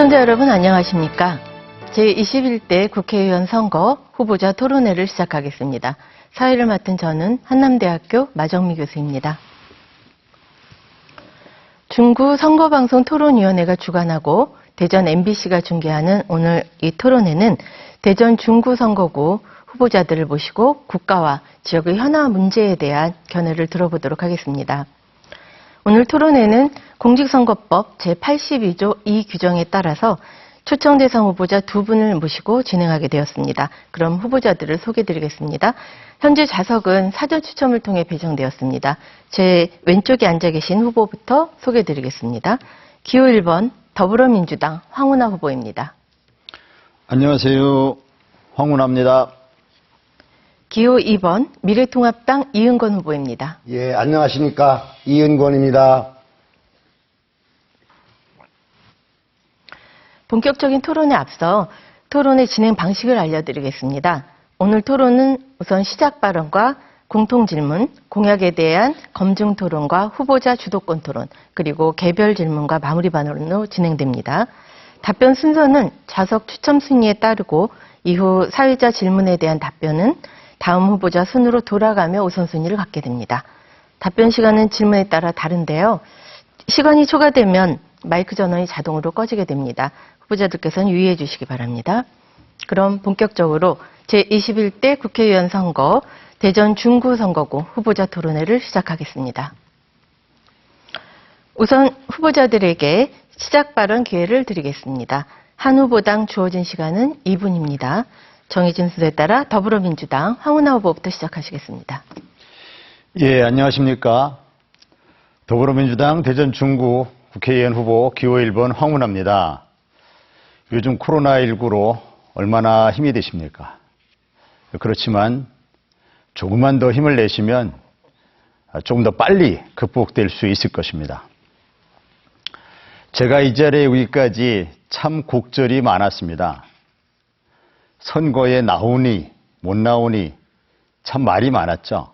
시청자 여러분 안녕하십니까? 제21대 국회의원 선거 후보자 토론회를 시작하겠습니다. 사회를 맡은 저는 한남대학교 마정미 교수입니다. 중구 선거방송 토론위원회가 주관하고 대전 MBC가 중계하는 오늘 이 토론회는 대전 중구 선거구 후보자들을 모시고 국가와 지역의 현안 문제에 대한 견해를 들어보도록 하겠습니다. 오늘 토론회는 공직선거법 제82조 2 규정에 따라서 초청 대상 후보자 2분을 모시고 진행하게 되었습니다. 그럼 후보자들을 소개해드리겠습니다. 현재 좌석은 사전 추첨을 통해 배정되었습니다. 제 왼쪽에 앉아 계신 후보부터 소개해드리겠습니다. 기호 1번 더불어민주당 황운하 후보입니다. 안녕하세요. 황운하입니다. 기호 2번 미래통합당 이은권 후보입니다. 예, 안녕하십니까. 이은권입니다. 본격적인 토론에 앞서 토론의 진행 방식을 알려드리겠습니다. 오늘 토론은 우선 시작 발언과 공통질문, 공약에 대한 검증 토론과 후보자 주도권 토론, 그리고 개별 질문과 마무리 발언으로 진행됩니다. 답변 순서는 좌석 추첨 순위에 따르고 이후 사회자 질문에 대한 답변은 다음 후보자 순으로 돌아가며 우선순위를 갖게 됩니다. 답변 시간은 질문에 따라 다른데요. 시간이 초과되면 마이크 전원이 자동으로 꺼지게 됩니다. 후보자들께서는 유의해 주시기 바랍니다. 그럼 본격적으로 제21대 국회의원 선거 대전 중구 선거구 후보자 토론회를 시작하겠습니다. 우선 후보자들에게 시작 발언 기회를 드리겠습니다. 한 후보당 주어진 시간은 2분입니다. 정해진 순서에 따라 더불어민주당 황운하 후보부터 시작하시겠습니다. 예, 안녕하십니까. 더불어민주당 대전 중구 국회의원 후보 기호 1번 황운하입니다. 요즘 코로나19로 얼마나 힘이 되십니까? 그렇지만 조금만 더 힘을 내시면 조금 더 빨리 극복될 수 있을 것입니다. 제가 이 자리에 오기까지 참 곡절이 많았습니다. 선거에 나오니 못 나오니 참 말이 많았죠.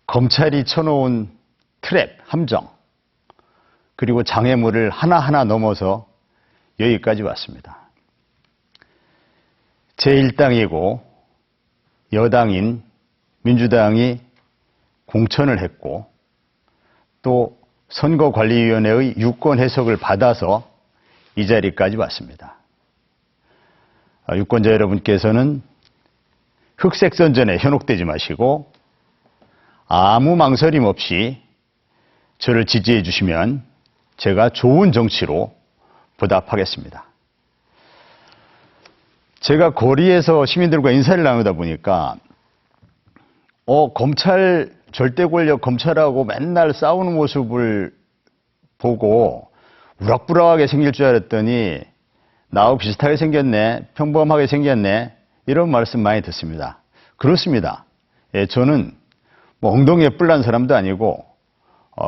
검찰이 쳐놓은 트랩, 함정, 그리고 장애물을 하나하나 넘어서 여기까지 왔습니다. 제1당이고 여당인 민주당이 공천을 했고 또 선거관리위원회의 유권 해석을 받아서 이 자리까지 왔습니다. 유권자 여러분께서는 흑색선전에 현혹되지 마시고 아무 망설임 없이 저를 지지해 주시면 제가 좋은 정치로 보답하겠습니다. 제가 거리에서 시민들과 인사를 나누다 보니까 검찰 절대 권력 검찰하고 맨날 싸우는 모습을 보고 우락부락하게 생길 줄 알았더니 나하고 비슷하게 생겼네, 평범하게 생겼네, 이런 말씀 많이 듣습니다. 그렇습니다. 예, 저는 뭐 엉덩이에 뿔난 사람도 아니고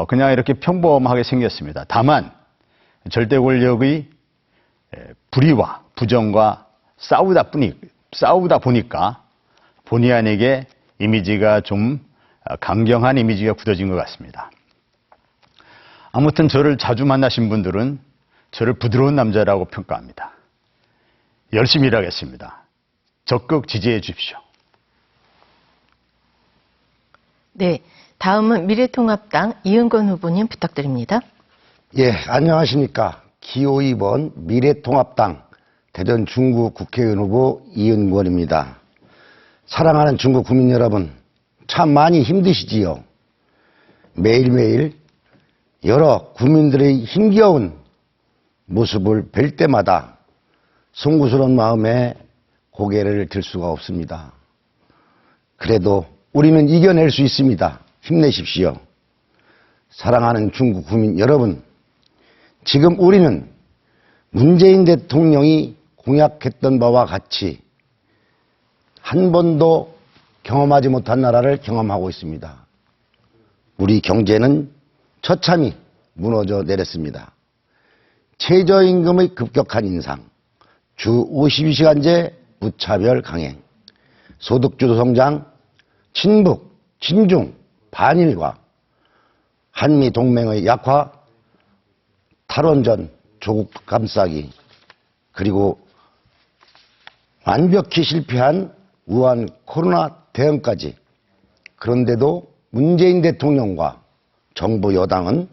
그냥 이렇게 평범하게 생겼습니다. 다만 절대 권력의 불의와 부정과 싸우다 보니까 본의 아니게 이미지가 좀 강경한 이미지가 굳어진 것 같습니다. 아무튼 저를 자주 만나신 분들은 저를 부드러운 남자라고 평가합니다. 열심히 일하겠습니다. 적극 지지해 주십시오. 네, 다음은 미래통합당 이은권 후보님 부탁드립니다. 예, 안녕하십니까. 기호 2번 미래통합당 대전 중구 국회의원 후보 이은권입니다. 사랑하는 중구 국민 여러분, 참 많이 힘드시지요. 매일매일 여러 국민들의 힘겨운 모습을 뵐 때마다 송구스러운 마음에 고개를 들 수가 없습니다. 그래도 우리는 이겨낼 수 있습니다. 힘내십시오. 사랑하는 중구 국민 여러분, 지금 우리는 문재인 대통령이 공약했던 바와 같이 한 번도 경험하지 못한 나라를 경험하고 있습니다. 우리 경제는 처참히 무너져 내렸습니다. 최저임금의 급격한 인상, 주 52시간제 무차별 강행, 소득주도 성장, 친북, 친중, 반일과 한미 동맹의 약화, 탈원전, 조국 감싸기, 그리고 완벽히 실패한 우한 코로나 대응까지. 그런데도 문재인 대통령과 정부 여당은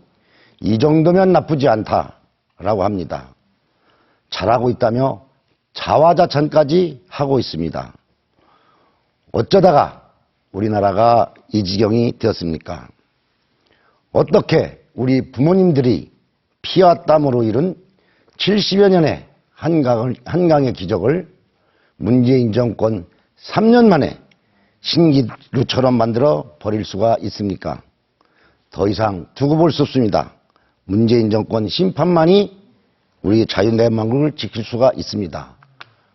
이 정도면 나쁘지 않다라고 합니다. 잘하고 있다며 자화자찬까지 하고 있습니다. 어쩌다가 우리나라가 이 지경이 되었습니까? 어떻게 우리 부모님들이 피와 땀으로 이룬 70여 년의 한강의 기적을 문재인 정권 3년 만에 신기루처럼 만들어 버릴 수가 있습니까? 더 이상 두고 볼 수 없습니다. 문재인 정권 심판만이 우리 자유대한민국을 지킬 수가 있습니다.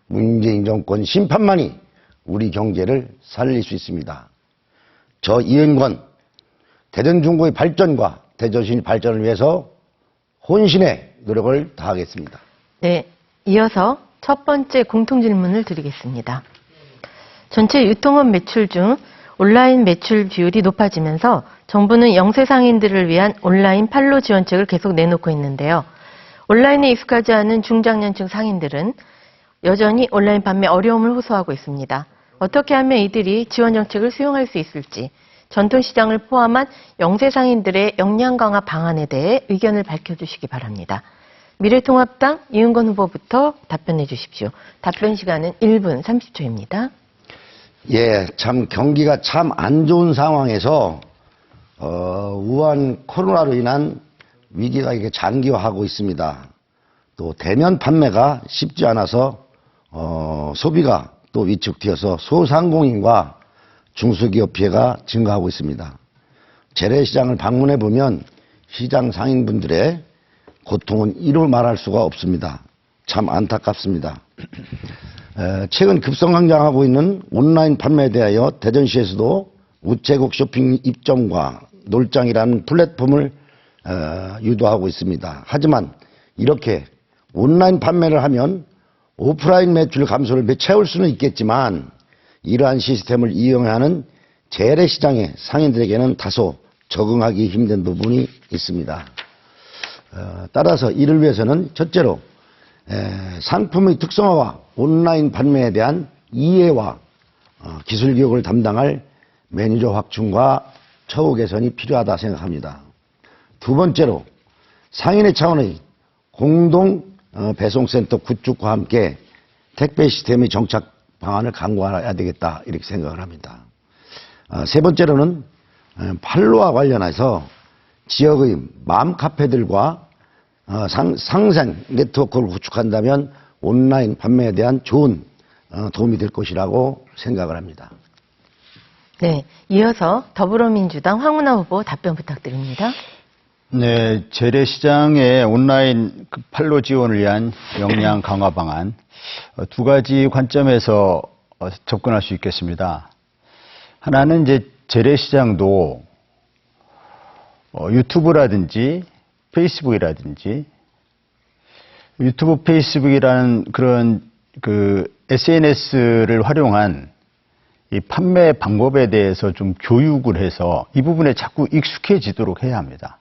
문재인 정권 심판만이 우리 경제를 살릴 수 있습니다. 저 이은권, 대전 중구의 발전과 대전시 발전을 위해서 혼신의 노력을 다하겠습니다. 네, 이어서 첫 번째 공통질문을 드리겠습니다. 전체 유통업 매출 중 온라인 매출 비율이 높아지면서 정부는 영세 상인들을 위한 온라인 판로 지원책을 계속 내놓고 있는데요. 온라인에 익숙하지 않은 중장년층 상인들은 여전히 온라인 판매 어려움을 호소하고 있습니다. 어떻게 하면 이들이 지원 정책을 수용할 수 있을지, 전통시장을 포함한 영세 상인들의 역량 강화 방안에 대해 의견을 밝혀주시기 바랍니다. 미래통합당 이은권 후보부터 답변해 주십시오. 답변 시간은 1분 30초입니다. 예, 참 경기가 참 안 좋은 상황에서 우한 코로나로 인한 위기가 이게 장기화하고 있습니다. 또 대면 판매가 쉽지 않아서 소비가 또 위축되어서 소상공인과 중소기업 피해가 증가하고 있습니다. 재래시장을 방문해 보면 시장 상인분들의 고통은 이루 말할 수가 없습니다. 참 안타깝습니다. 최근 급성장하고 있는 온라인 판매에 대하여 대전시에서도 우체국 쇼핑 입점과 놀장이라는 플랫폼을 유도하고 있습니다. 하지만 이렇게 온라인 판매를 하면 오프라인 매출 감소를 채울 수는 있겠지만 이러한 시스템을 이용하는 재래시장의 상인들에게는 다소 적응하기 힘든 부분이 있습니다. 따라서 이를 위해서는 첫째로 상품의 특성화와 온라인 판매에 대한 이해와 기술 교육을 담당할 매니저 확충과 처우 개선이 필요하다 생각합니다. 두 번째로 상인의 차원의 공동 배송센터 구축과 함께 택배 시스템의 정착 방안을 강구해야 되겠다 이렇게 생각을 합니다. 세 번째로는 판로와 관련해서 지역의 맘카페들과 상생 네트워크를 구축한다면 온라인 판매에 대한 좋은 도움이 될 것이라고 생각을 합니다. 네, 이어서 더불어민주당 황운하 후보 답변 부탁드립니다. 네, 재래시장의 온라인 판로 지원을 위한 역량 강화 방안 두 가지 관점에서 접근할 수 있겠습니다. 하나는 이제 재래시장도 유튜브라든지 페이스북이라든지 유튜브, 페이스북이라는 그런 SNS를 활용한 이 판매 방법에 대해서 좀 교육을 해서 이 부분에 자꾸 익숙해지도록 해야 합니다.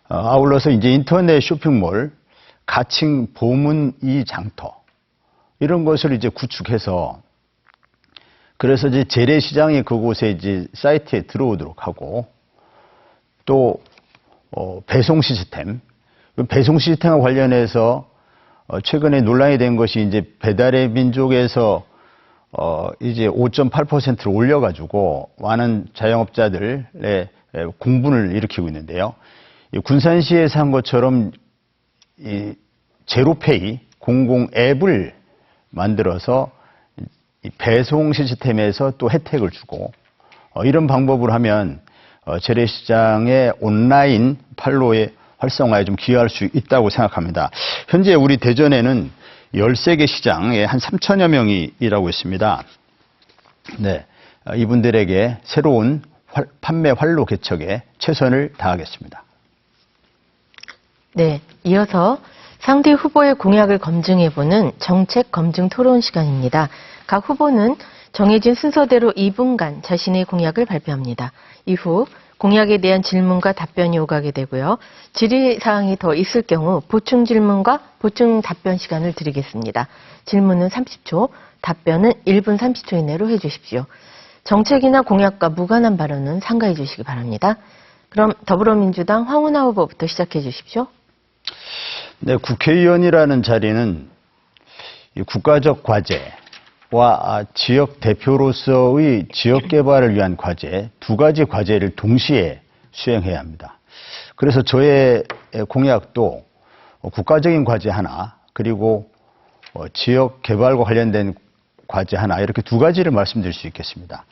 아울러서 이제 인터넷 쇼핑몰, 가칭 보문 이 장터 이런 것을 이제 구축해서 그래서 이제 재래시장이 그곳에 이제 사이트에 들어오도록 하고 또 배송 시스템 배송 시스템과 관련해서 최근에 논란이 된 것이 이제 배달의 민족에서 이제 5.8%를 올려가지고 많은 자영업자들의 공분을 일으키고 있는데요. 군산시에서 한 것처럼 이 제로페이 공공 앱을 만들어서 이 배송 시스템에서 또 혜택을 주고 이런 방법으로 하면 재래시장의 온라인 판로의 활성화에 좀 기여할 수 있다고 생각합니다. 현재 우리 대전에는 13개 시장에 한 3천여 명이 일하고 있습니다. 네, 이분들에게 새로운 판매 활로 개척에 최선을 다하겠습니다. 네, 이어서 상대 후보의 공약을 검증해보는 정책 검증 토론 시간입니다. 각 후보는 정해진 순서대로 2분간 자신의 공약을 발표합니다. 이후 공약에 대한 질문과 답변이 오가게 되고요. 질의사항이 더 있을 경우 보충 질문과 보충 답변 시간을 드리겠습니다. 질문은 30초, 답변은 1분 30초 이내로 해주십시오. 정책이나 공약과 무관한 발언은 삼가해 주시기 바랍니다. 그럼 더불어민주당 황운하 후보부터 시작해 주십시오. 네, 국회의원이라는 자리는 이 국가적 과제와 지역 대표로서의 지역 개발을 위한 과제, 두 가지 과제를 동시에 수행해야 합니다. 그래서 저의 공약도 국가적인 과제 하나, 그리고 지역 개발과 관련된 과제 하나, 이렇게 두 가지를 말씀드릴 수 있겠습니다.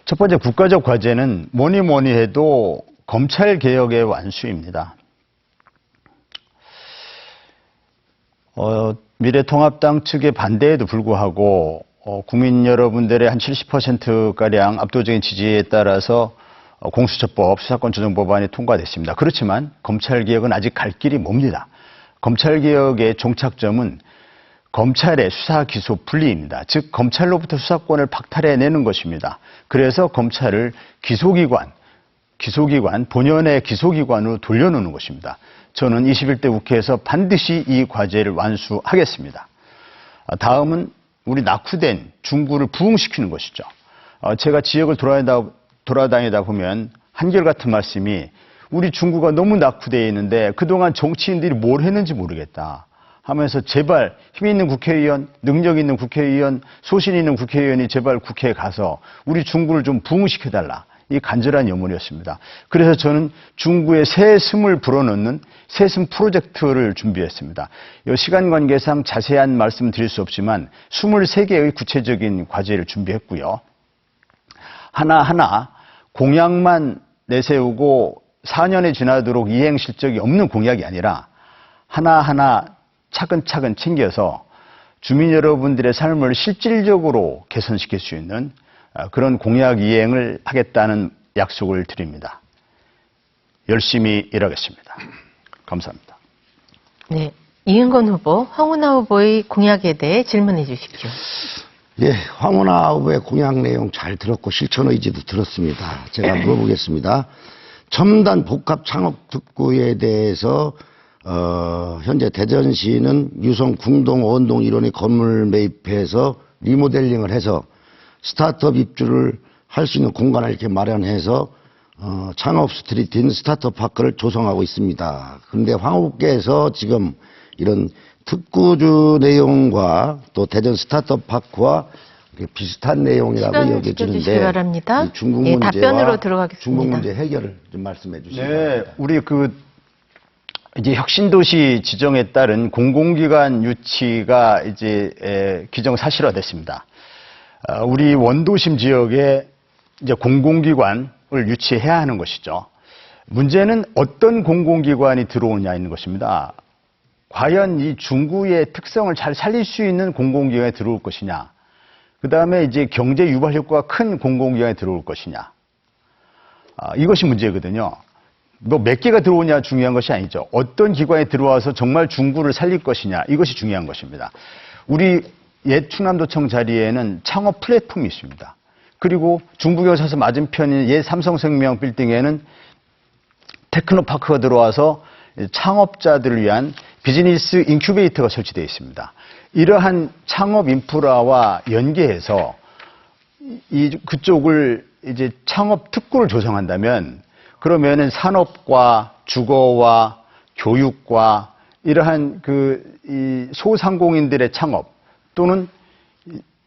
첫 번째 국가적 과제는 뭐니 해도 검찰 개혁의 완수입니다. 미래통합당 측의 반대에도 불구하고 국민 여러분들의 한 70%가량 압도적인 지지에 따라서 공수처법, 수사권조정법안이 통과됐습니다. 그렇지만 검찰개혁은 아직 갈 길이 멉니다. 검찰개혁의 종착점은 검찰의 수사 기소 분리입니다. 즉 검찰로부터 수사권을 박탈해내는 것입니다. 그래서 검찰을 기소기관, 본연의 기소기관으로 돌려놓는 것입니다. 저는 21대 국회에서 반드시 이 과제를 완수하겠습니다. 다음은 우리 낙후된 중구를 부흥시키는 것이죠. 제가 지역을 돌아다니다 보면 한결같은 말씀이 우리 중구가 너무 낙후되어 있는데 그동안 정치인들이 뭘 했는지 모르겠다 하면서 제발 힘 있는 국회의원, 능력 있는 국회의원, 소신 있는 국회의원이 제발 국회에 가서 우리 중구를 좀 부흥시켜달라. 이 간절한 염원이었습니다. 그래서 저는 중구에 새 숨을 불어넣는 새숨 프로젝트를 준비했습니다. 시간 관계상 자세한 말씀 드릴 수 없지만 23개의 구체적인 과제를 준비했고요. 하나하나 공약만 내세우고 4년이 지나도록 이행 실적이 없는 공약이 아니라 하나하나 차근차근 챙겨서 주민 여러분들의 삶을 실질적으로 개선시킬 수 있는 그런 공약 이행을 하겠다는 약속을 드립니다. 열심히 일하겠습니다. 감사합니다. 네, 이은건 후보, 황운하 후보의 공약에 대해 질문해 주십시오. 예, 황운하 후보의 공약 내용 잘 들었고 실천 의지도 들었습니다. 제가 물어보겠습니다. 첨단 복합 창업 특구에 대해서 현재 대전시는 유성, 궁동, 원동 일원이 건물 매입해서 리모델링을 해서 스타트업 입주를 할 수 있는 공간을 이렇게 마련해서 창업 스트리트인 스타트업 파크를 조성하고 있습니다. 그런데 황 후보께서 지금 이런 특구주 내용과 또 대전 스타트업 파크와 비슷한 내용이라고 여겨지는데 바랍니다. 중국 예, 문제와 답변으로 들어가겠습니다. 중국 문제 해결을 좀 말씀해 주시기 네, 바랍니다. 우리 이제 혁신도시 지정에 따른 공공기관 유치가 이제 기정사실화됐습니다. 우리 원도심 지역에 이제 공공기관을 유치해야 하는 것이죠. 문제는 어떤 공공기관이 들어오냐 있는 것입니다. 과연 이 중구의 특성을 잘 살릴 수 있는 공공기관이 들어올 것이냐. 그 다음에 이제 경제 유발 효과가 큰 공공기관이 들어올 것이냐. 이것이 문제거든요. 뭐 몇 개가 들어오냐 중요한 것이 아니죠. 어떤 기관이 들어와서 정말 중구를 살릴 것이냐. 이것이 중요한 것입니다. 우리 옛 충남도청 자리에는 창업 플랫폼이 있습니다. 그리고 중부경찰서 맞은편인 옛 삼성생명 빌딩에는 테크노파크가 들어와서 창업자들을 위한 비즈니스 인큐베이터가 설치되어 있습니다. 이러한 창업 인프라와 연계해서 그쪽을 이제 창업 특구를 조성한다면 그러면은 산업과 주거와 교육과 이러한 이 소상공인들의 창업 또는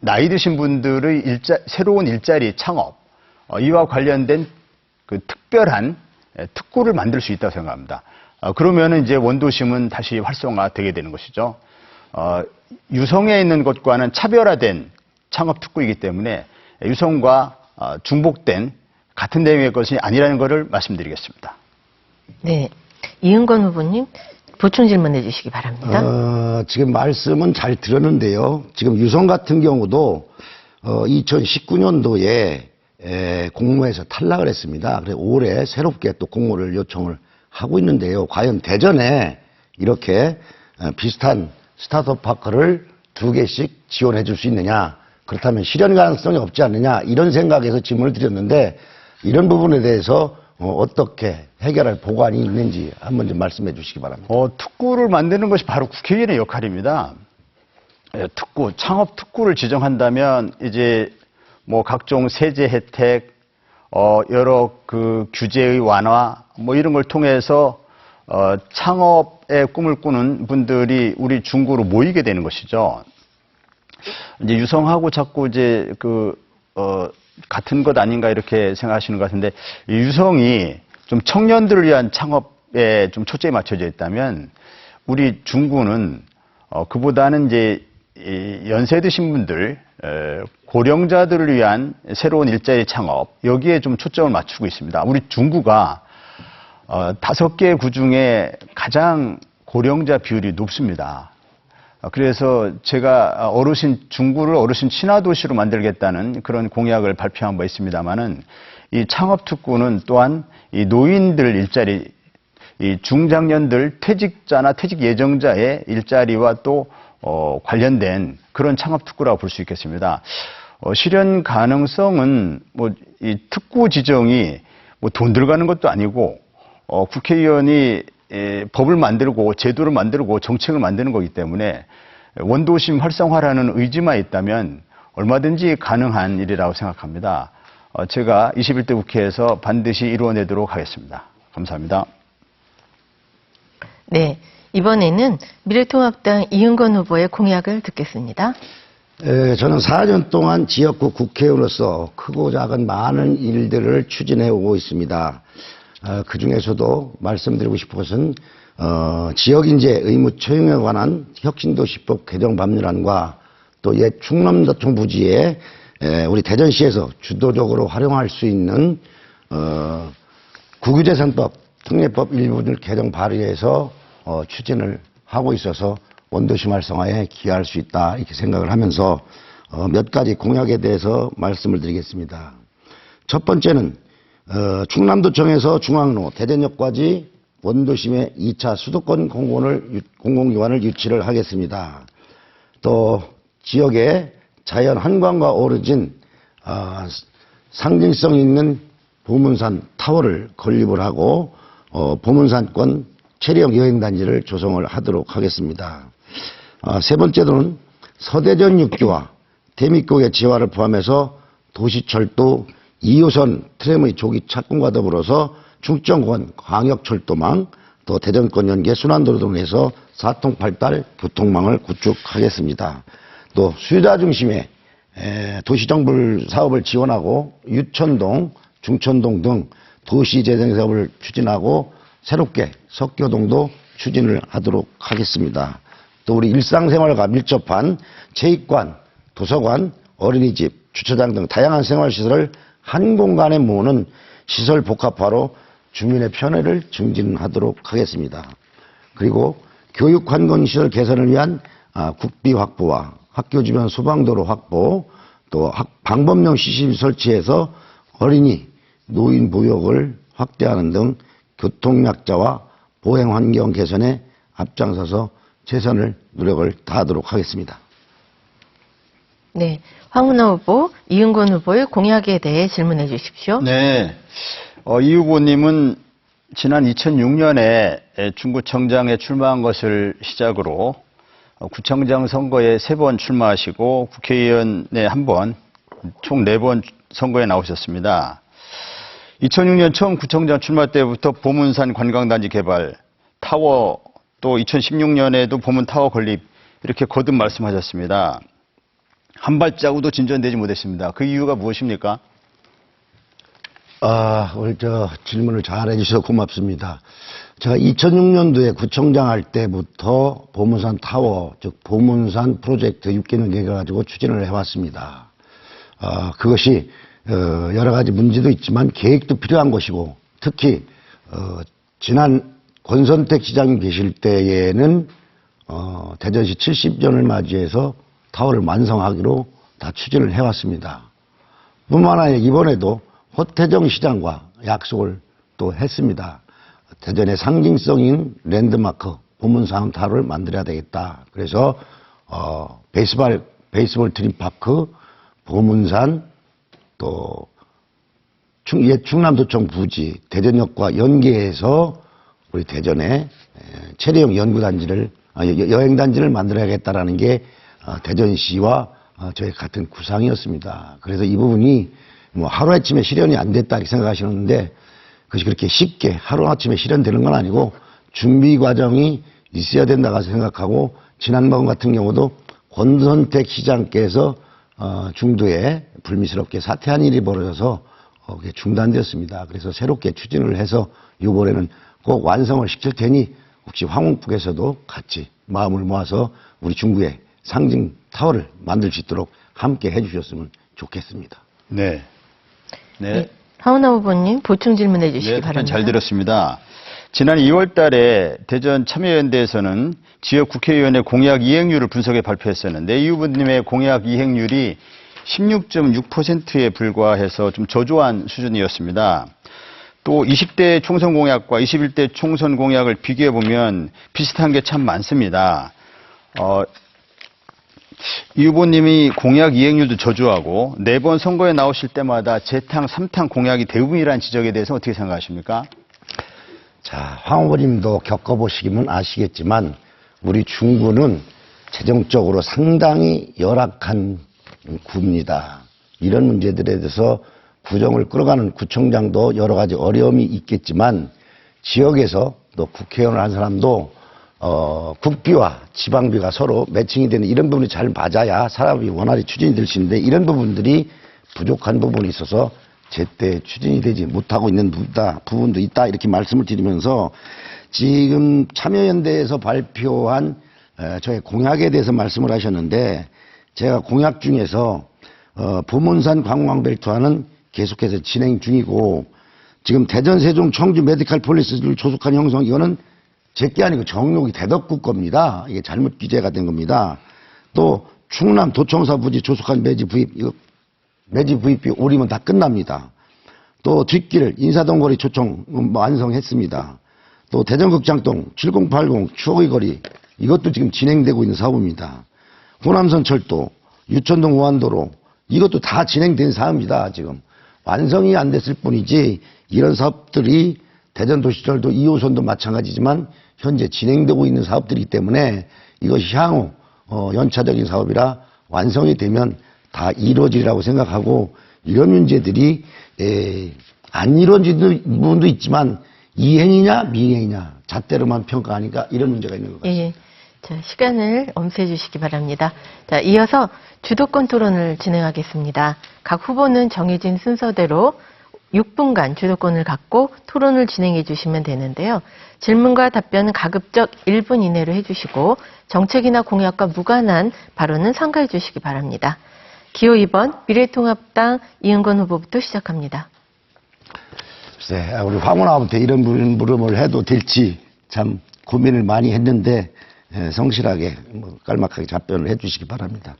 나이 드신 분들의 새로운 일자리 창업, 이와 관련된 그 특별한 특구를 만들 수 있다고 생각합니다. 그러면은 이제 원도심은 다시 활성화되게 되는 것이죠. 유성에 있는 것과는 차별화된 창업 특구이기 때문에 유성과 중복된 같은 내용의 것이 아니라는 것을 말씀드리겠습니다. 네, 이은건 후보님. 보충 질문해 주시기 바랍니다. 지금 말씀은 잘 들었는데요. 지금 유성 같은 경우도 2019년도에 공모에서 탈락을 했습니다. 그래서 올해 새롭게 또 공모를 요청을 하고 있는데요. 과연 대전에 이렇게 비슷한 스타트업 파크를 2개씩 지원해 줄 수 있느냐. 그렇다면 실현 가능성이 없지 않느냐. 이런 생각에서 질문을 드렸는데 이런 부분에 대해서 어떻게 해결할 보관이 있는지 한번 좀 말씀해 주시기 바랍니다. 특구를 만드는 것이 바로 국회의원의 역할입니다. 특구, 창업 특구를 지정한다면 이제 뭐 각종 세제 혜택, 여러 그 규제의 완화, 뭐 이런 걸 통해서 창업의 꿈을 꾸는 분들이 우리 중구로 모이게 되는 것이죠. 이제 유성하고 자꾸 이제 같은 것 아닌가 이렇게 생각하시는 것 같은데, 이 유성이 좀 청년들을 위한 창업에 좀 초점이 맞춰져 있다면 우리 중구는 그보다는 이제 연세 드신 분들, 고령자들을 위한 새로운 일자리 창업, 여기에 좀 초점을 맞추고 있습니다. 우리 중구가 5개 구 중에 가장 고령자 비율이 높습니다. 그래서 제가 중구를 어르신 친화도시로 만들겠다는 그런 공약을 발표한 바 있습니다만은, 이 창업특구는 또한 이 노인들 일자리, 이 중장년들 퇴직자나 퇴직 예정자의 일자리와 또 관련된 그런 창업특구라고 볼 수 있겠습니다. 실현 가능성은 뭐 이 특구 지정이 뭐 돈 들어가는 것도 아니고, 국회의원이 법을 만들고 제도를 만들고 정책을 만드는 거기 때문에 원도심 활성화라는 의지만 있다면 얼마든지 가능한 일이라고 생각합니다. 제가 21대 국회에서 반드시 이루어내도록 하겠습니다. 감사합니다. 네, 이번에는 미래통합당 이은건 후보의 공약을 듣겠습니다. 저는 4년 동안 지역구 국회의원으로서 크고 작은 많은 일들을 추진해 오고 있습니다. 그 중에서도 말씀드리고 싶은 것은 지역인재 의무 처용에 관한 혁신도시법 개정 법률안과 또 옛 충남도청 부지에 우리 대전시에서 주도적으로 활용할 수 있는 국유재산법, 특례법 일부를 개정 발의해서 추진을 하고 있어서 원도심 활성화에 기여할 수 있다, 이렇게 생각을 하면서 몇 가지 공약에 대해서 말씀을 드리겠습니다. 첫 번째는 충남도청에서 중앙로, 대전역까지 원도심의 2차 수도권 공공기관을 유치를 하겠습니다. 또 지역의 자연 한강과 어우러진 상징성 있는 보문산 타워를 건립을 하고 보문산권 체리형 여행단지를 조성을 하도록 하겠습니다. 세 번째로는 서대전 6기와 대미국의 지화를 포함해서 도시철도 2호선 트램의 조기 착공과 더불어서 충청권 광역철도망, 또 대전권 연계 순환도로 등을 해서 4통팔달 교통망을 구축하겠습니다. 또 수요자 중심의 도시정불 사업을 지원하고 유천동, 중천동 등 도시재생 사업을 추진하고 새롭게 석교동도 추진을 하도록 하겠습니다. 또 우리 일상생활과 밀접한 체육관, 도서관, 어린이집, 주차장 등 다양한 생활시설을 한 공간에 모으는 시설 복합화로 주민의 편의를 증진하도록 하겠습니다. 그리고 교육환경시설 개선을 위한 국비 확보와 학교 주변 소방도로 확보, 또 방범용 시설 설치해서 어린이, 노인 보육을 확대하는 등 교통약자와 보행환경 개선에 앞장서서 최선을 노력을 다하도록 하겠습니다. 네, 황운하 후보, 이은건 후보의 공약에 대해 질문해 주십시오. 네. 이 후보님은 지난 2006년에 중구청장에 출마한 것을 시작으로 구청장 선거에 3번 출마하시고 국회의원에 1번, 총 4번 선거에 나오셨습니다. 2006년 처음 구청장 출마 때부터 보문산 관광단지 개발, 타워, 또 2016년에도 보문타워 건립, 이렇게 거듭 말씀하셨습니다. 한 발자국도 진전되지 못했습니다. 그 이유가 무엇입니까? 오늘 질문을 잘 해주셔서 고맙습니다. 제가 2006년도에 구청장 할 때부터 보문산 타워, 즉 보문산 프로젝트 6개년 계획을 추진을 해왔습니다. 그것이 여러 가지 문제도 있지만 계획도 필요한 것이고, 특히 지난 권선택 시장이 계실 때에는 대전시 70전을 맞이해서 타워를 완성하기로 다 추진을 해왔습니다. 뿐만 아니라 이번에도 호태정 시장과 약속을 또 했습니다. 대전의 상징성인 랜드마크 보문산 타워를 만들어야 되겠다. 그래서 베이스볼 드림파크, 보문산, 또 옛 충남도청 부지 대전역과 연계해서 우리 대전에 체류형 연구단지를 여행단지를 만들어야겠다라는 게 대전시와 저희 같은 구상이었습니다. 그래서 이 부분이 뭐 하루아침에 실현이 안 됐다 이렇게 생각하시는데 그것이 그렇게 쉽게 하루아침에 실현되는 건 아니고 준비 과정이 있어야 된다고 생각하고 지난번 같은 경우도 권선택 시장께서 중도에 불미스럽게 사퇴한 일이 벌어져서 그게 중단되었습니다. 그래서 새롭게 추진을 해서 이번에는 꼭 완성을 시킬 테니 혹시 황흥북에서도 같이 마음을 모아서 우리 중구의 상징 타워를 만들 수 있도록 함께 해주셨으면 좋겠습니다. 네. 네. 하은아 후보님 보충 질문해 주시기 네, 바랍니다. 잘 들었습니다. 지난 2월 달에 대전 참여연대에서는 지역 국회의원의 공약 이행률을 분석해 발표했었는데 이 후보님의 공약 이행률이 16.6%에 불과해서 좀 저조한 수준이었습니다. 또 20대 총선 공약과 21대 총선 공약을 비교해 보면 비슷한 게 참 많습니다. 이 후보님이 공약 이행률도 저조하고 4번 선거에 나오실 때마다 재탕, 3탕 공약이 대부분이라는 지적에 대해서 어떻게 생각하십니까? 자, 황 후보님도 겪어보시기면 아시겠지만 우리 중구는 재정적으로 상당히 열악한 구입니다. 이런 문제들에 대해서 구정을 끌어가는 구청장도 여러 가지 어려움이 있겠지만 지역에서 또 국회의원을 한 사람도 국비와 지방비가 서로 매칭이 되는 이런 부분이 잘 맞아야 사람이 원활히 추진이 될 수 있는데 이런 부분들이 부족한 부분이 있어서 제때 추진이 되지 못하고 있는 부분도 있다 이렇게 말씀을 드리면서 지금 참여연대에서 발표한 저의 공약에 대해서 말씀을 하셨는데 제가 공약 중에서 보문산 관광벨트화는 계속해서 진행 중이고 지금 대전, 세종, 청주 메디칼 폴리스를 조속한 형성 이거는 제게 아니고 정록이 대덕구 겁니다. 이게 잘못 기재가 된 겁니다. 또 충남 도청사 부지 조속한 매지 부입 이거 매지 부입비 올리면 다 끝납니다. 또 뒷길 인사동거리 초청 완성했습니다. 또 대전극장동 7080 추억의 거리 이것도 지금 진행되고 있는 사업입니다. 호남선 철도 유천동 우한도로 이것도 다 진행된 사업입니다. 지금 완성이 안 됐을 뿐이지 이런 사업들이 대전도시철도 2호선도 마찬가지지만 현재 진행되고 있는 사업들이기 때문에 이것이 향후 연차적인 사업이라 완성이 되면 다 이루어지리라고 생각하고 이런 문제들이 안 이루어지는 부분도 있지만 이행이냐 미행이냐 잣대로만 평가하니까 이런 문제가 있는 것 같습니다. 예. 자, 시간을 엄수해 주시기 바랍니다. 자, 이어서 주도권 토론을 진행하겠습니다. 각 후보는 정해진 순서대로 6분간 주도권을 갖고 토론을 진행해 주시면 되는데요. 질문과 답변은 가급적 1분 이내로 해주시고 정책이나 공약과 무관한 발언은 삼가해 주시기 바랍니다. 기호 2번 미래통합당 이은건 후보부터 시작합니다. 글쎄, 우리 황운하한테 이런 물음을 해도 될지 참 고민을 많이 했는데 성실하게 깔막하게 답변을 해주시기 바랍니다.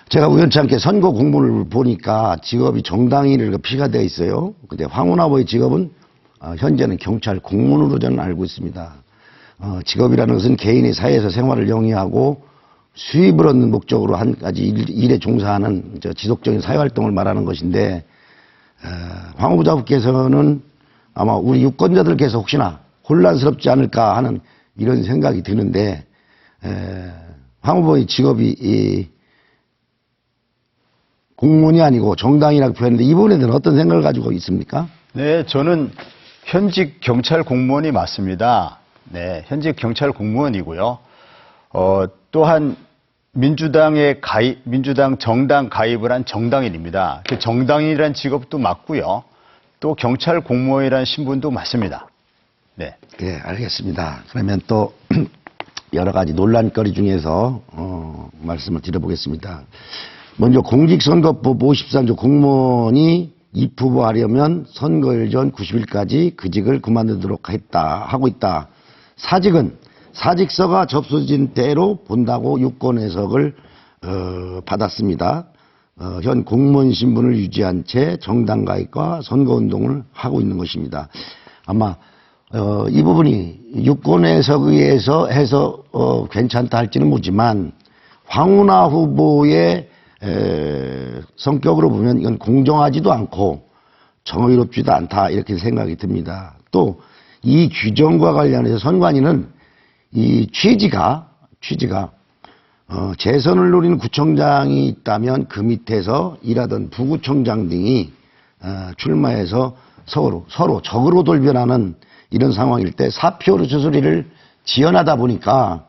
제가 우연찮게 선거 공문을 보니까 직업이 정당인을 피가 되어 있어요. 근데 황운하 후보의 직업은 현재는 경찰 공무원으로 저는 알고 있습니다. 직업이라는 것은 개인이 사회에서 생활을 영위하고 수입을 얻는 목적으로 한 가지 일에 종사하는 지속적인 사회활동을 말하는 것인데 황 후보자께서는 아마 우리 유권자들께서 혹시나 혼란스럽지 않을까 하는 이런 생각이 드는데 황 후보의 직업이 공무원이 아니고 정당이라고 표현했는데 이 부분에 대해서는 어떤 생각을 가지고 있습니까? 네, 저는 현직 경찰 공무원이 맞습니다. 네, 현직 경찰 공무원이고요. 또한 민주당 정당 가입을 한 정당인입니다. 그 정당인이라는 직업도 맞고요. 또 경찰 공무원이라는 신분도 맞습니다. 네. 네, 알겠습니다. 그러면 또 여러 가지 논란거리 중에서 말씀을 드려보겠습니다. 먼저 공직선거법 53조 공무원이 입후보하려면 선거일 전 90일까지 그 직을 그만두도록 하고 있다. 사직은 사직서가 접수진 대로 본다고 유권 해석을 받았습니다. 현 공무원 신분을 유지한 채 정당 가입과 선거운동을 하고 있는 것입니다. 아마 이 부분이 유권 해석에 의해서 해서 괜찮다 할지는 모르지만 황운하 후보의 성격으로 보면 이건 공정하지도 않고 정의롭지도 않다 이렇게 생각이 듭니다. 또 이 규정과 관련해서 선관위는 이 취지가 재선을 노리는 구청장이 있다면 그 밑에서 일하던 부구청장 등이 출마해서 서로 적으로 돌변하는 이런 상황일 때 사표 수수리를 지연하다 보니까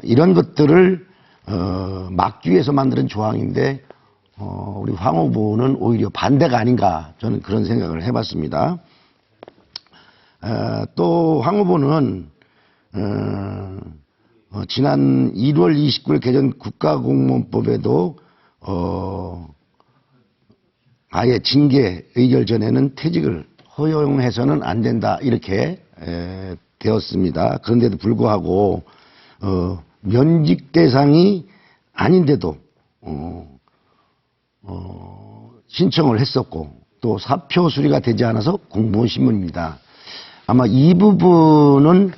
이런 것들을 막기 위해서 만드는 조항인데 우리 황 후보는 오히려 반대가 아닌가 저는 그런 생각을 해봤습니다. 또 황 후보는 지난 1월 29일 개정 국가공무원법에도 아예 징계 의결 전에는 퇴직을 허용해서는 안 된다 이렇게 되었습니다. 그런데도 불구하고 면직 대상이 아닌데도 신청을 했었고 또 사표 수리가 되지 않아서 공무원 신문입니다. 아마 이 부분은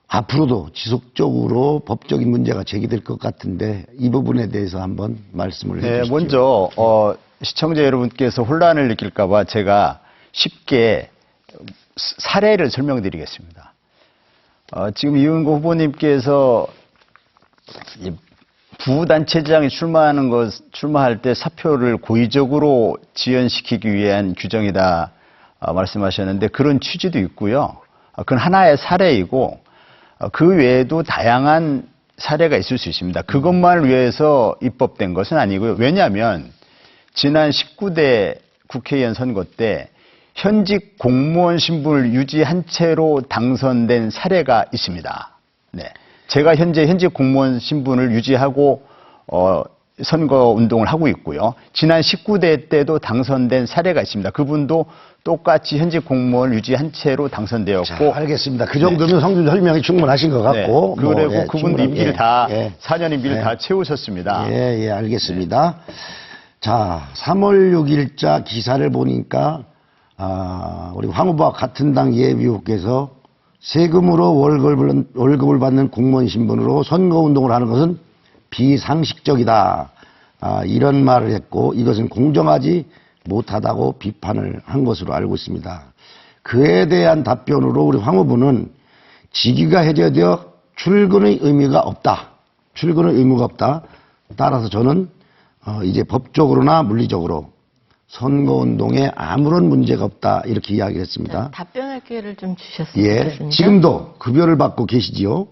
앞으로도 지속적으로 법적인 문제가 제기될 것 같은데 이 부분에 대해서 한번 말씀을 해주시죠. 먼저 시청자 여러분께서 혼란을 느낄까봐 제가 쉽게 사례를 설명드리겠습니다. 지금 이은고 후보님께서 부단체장이 출마할 때 사표를 고의적으로 지연시키기 위한 규정이다 말씀하셨는데 그런 취지도 있고요. 그건 하나의 사례이고 그 외에도 다양한 사례가 있을 수 있습니다. 그것만을 위해서 입법된 것은 아니고요. 왜냐하면 지난 19대 국회의원 선거 때 현직 공무원 신분을 유지한 채로 당선된 사례가 있습니다. 네. 제가 현재 현직 공무원 신분을 유지하고 선거 운동을 하고 있고요. 지난 19대 때도 당선된 사례가 있습니다. 그분도 똑같이 현직 공무원을 유지한 채로 당선되었고. 자, 알겠습니다. 그 정도면 성준 설명이 충분하신 것 같고. 네. 그리고 그분도 임기를 다 4년 임기를 다 채우셨습니다. 예, 알겠습니다. 자, 3월 6일자 기사를 보니까 우리 황 후보와 같은 당 예비후보께서 세금으로 월급을 받는 공무원 신분으로 선거운동을 하는 것은 비상식적이다. 이런 말을 했고 이것은 공정하지 못하다고 비판을 한 것으로 알고 있습니다. 그에 대한 답변으로 우리 황 후보는 직위가 해제되어 출근의 의미가 없다. 출근의 의무가 없다. 따라서 저는 이제 법적으로나 물리적으로 선거운동에 아무런 문제가 없다 이렇게 이야기를 했습니다. 답변할 기회를 좀 주셨으면 좋겠습니다. 지금도 급여를 받고 계시지요.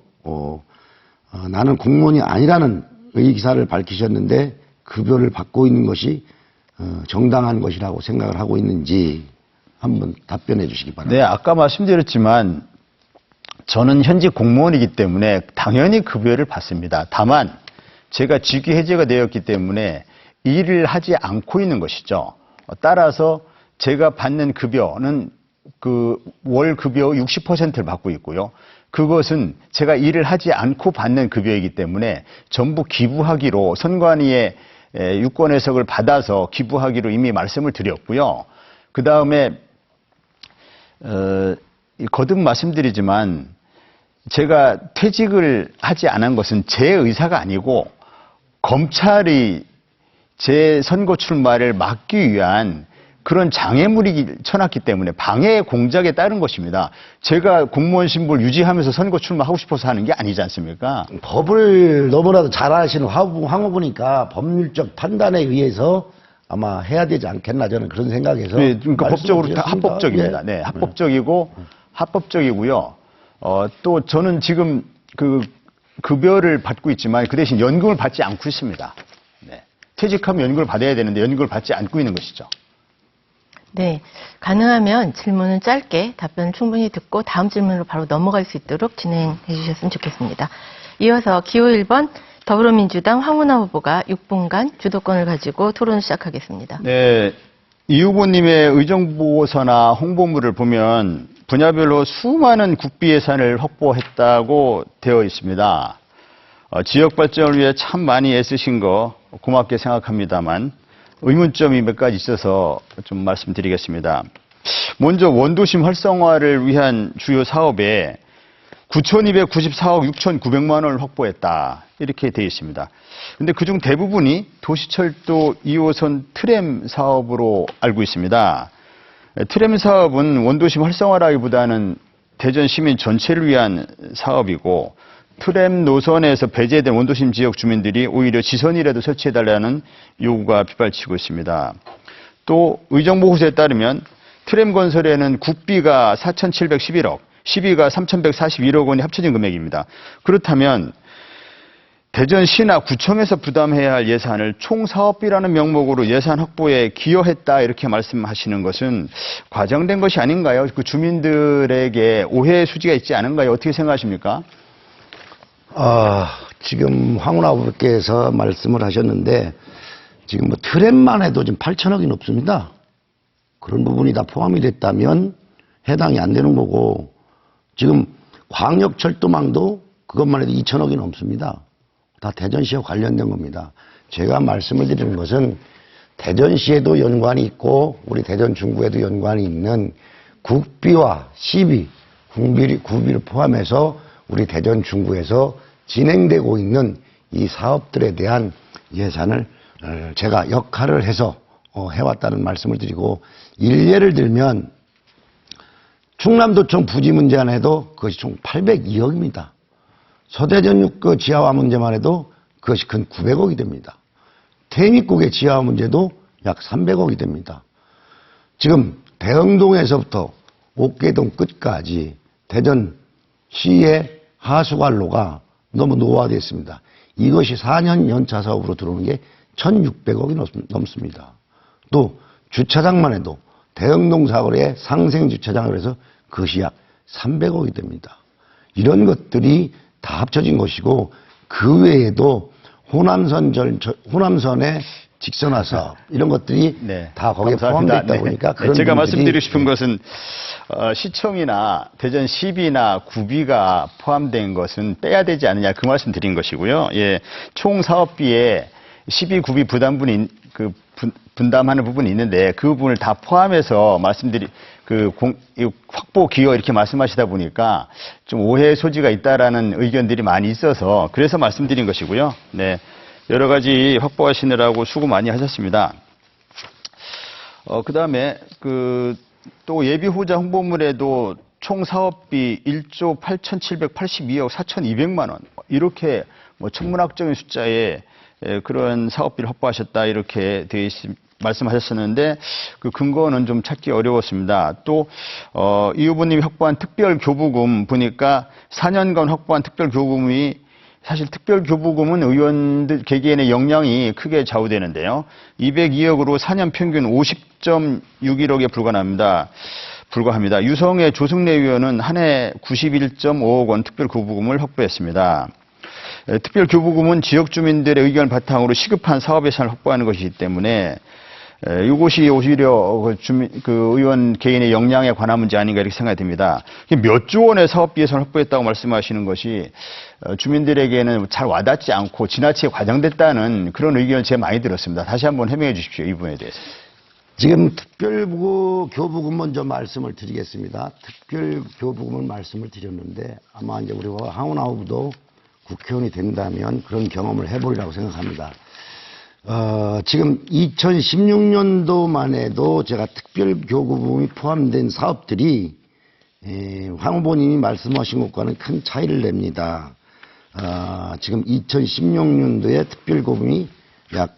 나는 공무원이 아니라는 의기사를 밝히셨는데 급여를 받고 있는 것이 정당한 것이라고 생각을 하고 있는지 한번 답변해 주시기 바랍니다. 네, 아까 말씀드렸지만 저는 현직 공무원이기 때문에 당연히 급여를 받습니다. 다만 제가 직위 해제가 되었기 때문에 일을 하지 않고 있는 것이죠. 따라서 제가 받는 급여는 그 월 급여 60%를 받고 있고요. 그것은 제가 일을 하지 않고 받는 급여이기 때문에 전부 기부하기로 선관위의 유권 해석을 받아서 기부하기로 이미 말씀을 드렸고요. 그 다음에 거듭 말씀드리지만 제가 퇴직을 하지 않은 것은 제 의사가 아니고 검찰이 제 선거 출마를 막기 위한 그런 장애물이 쳐놨기 때문에 방해 공작에 따른 것입니다. 제가 공무원 신분을 유지하면서 선거 출마하고 싶어서 하는 게 아니지 않습니까? 법을 너무나도 잘 아시는 황 후보니까 법률적 판단에 의해서 아마 해야 되지 않겠나 저는 그런 생각에서. 네, 그러니까 법적으로 다 합법적입니다. 예. 네, 합법적이고 합법적이고요. 또 저는 지금 그 급여를 받고 있지만 그 대신 연금을 받지 않고 있습니다. 네. 퇴직하면 연금을 받아야 되는데 연금을 받지 않고 있는 것이죠. 네, 가능하면 질문은 짧게 답변을 충분히 듣고 다음 질문으로 바로 넘어갈 수 있도록 진행해 주셨으면 좋겠습니다. 이어서 기호 1번 더불어민주당 황운하 후보가 6분간 주도권을 가지고 토론을 시작하겠습니다. 네, 이 후보님의 의정보고서나 홍보물을 보면 분야별로 수많은 국비 예산을 확보했다고 되어 있습니다. 지역 발전을 위해 참 많이 애쓰신 거 고맙게 생각합니다만 의문점이 몇 가지 있어서 좀 말씀드리겠습니다. 먼저 원도심 활성화를 위한 주요 사업에 9,294억 6,900만 원을 확보했다. 이렇게 되어 있습니다. 근데 그중 대부분이 도시철도 2호선 트램 사업으로 알고 있습니다. 트램 사업은 원도심 활성화라기보다는 대전 시민 전체를 위한 사업이고 트램 노선에서 배제된 원도심 지역 주민들이 오히려 지선이라도 설치해달라는 요구가 빗발치고 있습니다. 또 의정부호수에 따르면 트램 건설에는 국비가 4,711억, 시비가 3,141억 원이 합쳐진 금액입니다. 그렇다면 대전시나 구청에서 부담해야 할 예산을 총사업비라는 명목으로 예산 확보에 기여했다 이렇게 말씀하시는 것은 과장된 것이 아닌가요? 그 주민들에게 오해의 소지가 있지 않은가요? 어떻게 생각하십니까? 지금 황운하 후보께서 말씀을 하셨는데 지금 뭐 트램만 해도 지금 8천억이 넘습니다. 그런 부분이 다 포함이 됐다면 해당이 안 되는 거고 지금 광역철도망도 그것만 해도 2천억이 넘습니다. 다 대전시와 관련된 겁니다. 제가 말씀을 드리는 것은 대전시에도 연관이 있고 우리 대전 중구에도 연관이 있는 국비와 시비, 구비를 포함해서 우리 대전 중구에서 진행되고 있는 이 사업들에 대한 예산을 제가 역할을 해서 해왔다는 말씀을 드리고 일례를 들면 충남도청 부지 문제만 해도 그것이 총 802억입니다. 서대전육그 지하화 문제만 해도 그것이 근 900억이 됩니다. 태미국의 지하화 문제도 약 300억이 됩니다. 지금 대흥동에서부터 옥계동 끝까지 대전시의 하수관로가 너무 노화되어 있습니다. 이것이 4년 연차 사업으로 들어오는 게 1,600억이 넘습니다. 또 주차장만 해도 대흥동 사거리의 상생주차장을 해서 그것이 약 300억이 됩니다. 이런 것들이 다 합쳐진 것이고 그 외에도 호남선의 직선화 사업 이런 것들이 다 거기에 포함되어 있다 보니까 그런 제가 부분들이 말씀드리고 싶은 것은 시청이나 대전시비나 구비가 포함된 것은 빼야 되지 않느냐 그 말씀 드린 것이고요. 예, 총 사업비에 시비 구비 부담분이 분담하는 부분이 있는데 그 부분을 다 포함해서 확보 기여 이렇게 말씀하시다 보니까 좀 오해의 소지가 있다라는 의견들이 많이 있어서 그래서 말씀드린 것이고요. 네. 여러 가지 확보하시느라고 수고 많이 하셨습니다. 그 다음에 또 예비후보자 홍보물에도 총 사업비 1조 8,782억 4,200만 원 이렇게 천문학적인 숫자에 그런 사업비를 확보하셨다 이렇게 말씀하셨었는데 그 근거는 좀 찾기 어려웠습니다. 또 이 후보님이 확보한 특별교부금 보니까 4년간 확보한 특별교부금이 사실 특별교부금은 의원들 개개인의 역량이 크게 좌우되는데요. 202억으로 4년 평균 50.61억에 불과합니다. 유성의 조승래 의원은 한 해 91.5억 원 특별교부금을 확보했습니다. 특별교부금은 지역 주민들의 의견을 바탕으로 시급한 사업 예산을 확보하는 것이기 때문에 이것이 오히려 의원 개인의 역량에 관한 문제 아닌가 이렇게 생각이 듭니다. 몇 조 원의 사업비 예산을 확보했다고 말씀하시는 것이 주민들에게는 잘 와닿지 않고 지나치게 과장됐다는 그런 의견을 제가 많이 들었습니다. 다시 한번 해명해 주십시오. 이 부분에 대해서. 지금 특별교부금 먼저 말씀을 드리겠습니다. 특별교부금을 말씀을 드렸는데 아마 이제 우리 황운하 후보도 국회의원이 된다면 그런 경험을 해보리라고 생각합니다. 지금 2016년도만 해도 제가 특별교부금이 포함된 사업들이 황 후보님이 말씀하신 것과는 큰 차이를 냅니다. 지금 2016년도에 특별교부금이 약